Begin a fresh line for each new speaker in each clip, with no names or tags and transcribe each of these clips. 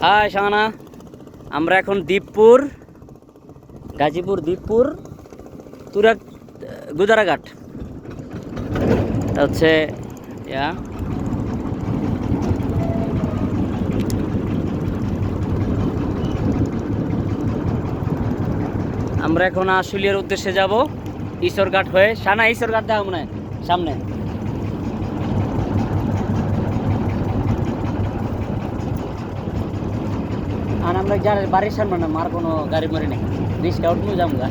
High Shahana, আমরা এখন দ্বীপপুর, গাজীপুর দ্বীপপুর গুদারাঘাট হচ্ছে আমরা এখন আশুলিয়ার উদ্দেশ্যে যাব ঈশ্বরঘাট হয়ে। শানা ঈশ্বরঘাট দেখা মনে হয় সামনে। আর আমরা যার বাড়ির সামনে না, মার কোনো গাড়ি মারি নেই, রিস্ক আউট নিয়ে যাবো গা।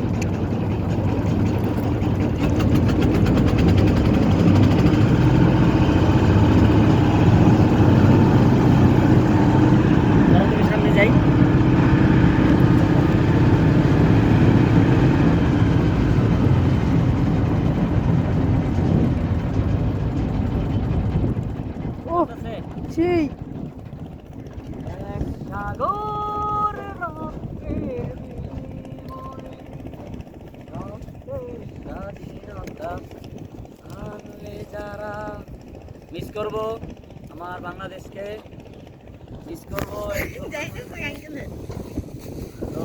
সামনে যাই।
সেই
মিস করবো আমার বাংলাদেশকে, মিস করবো। তো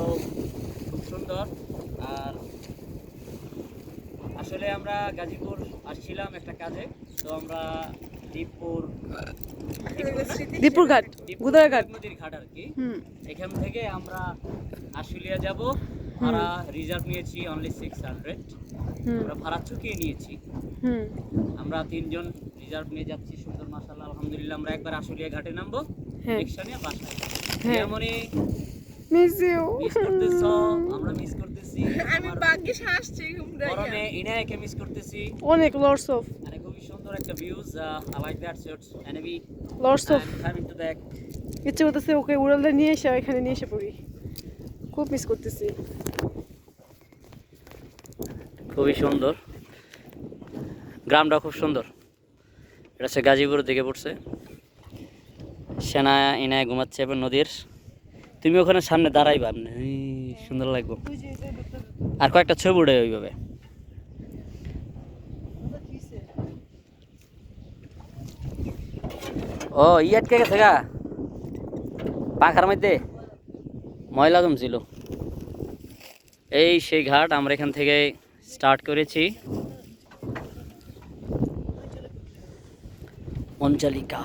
খুব সুন্দর। আর আসলে আমরা গাজীপুর আসছিলাম একটা কাজে, তো আমরা
দীপুর ঘাট, গুদারাঘাট
নদীর ঘাট আর কি। এখান থেকে আমরা আশুলিয়া যাব। ভাড়া রিজার্ভ নিয়েছি অনলি 600। আমরা ভাড়া চুকিয়ে নিয়েছি। আমরা 3 জন রিজার্ভ নিয়ে যাচ্ছি। সুন্দর মাশাআল্লাহ আলহামদুলিল্লাহ। আমরা একবার আশুলিয়া ঘাটে নামবো, রিকশা নিয়ে বাসায়। এমনই
মিস ইউ।
আমরা মিস করতেছি।
আমি ভাগ্যে আসছি
গরমে ইনায়াকে মিস করতেছি
অনেক। লর্ডস অফ
মানে খুবই সুন্দর একটা views. I like that shots এনবি
lords of
coming to back.
ইচ্ছে করতেছে ওকে উড়ালটা নিয়ে এসে এখানে নিয়ে এসে পড়ি। খুব মিস করতেছি।
খুবই সুন্দর গ্রামটা, খুব সুন্দর। এটা হচ্ছে গাজীপুরের দিকে পড়ছে। সেনা ইনায় ঘুমাচ্ছে এবার নদীর। তুমি ওখানে সামনে দাঁড়াইবা, সুন্দর লাগবে। আর কয়েকটা ছবি উঠে ওইভাবে। ও আটকে গেছে গা পাখার মধ্যে, ময়লা জমছিল। এই সেই ঘাট। আমরা এখান থেকে স্টার্ট করেছি অঞ্চলিকা।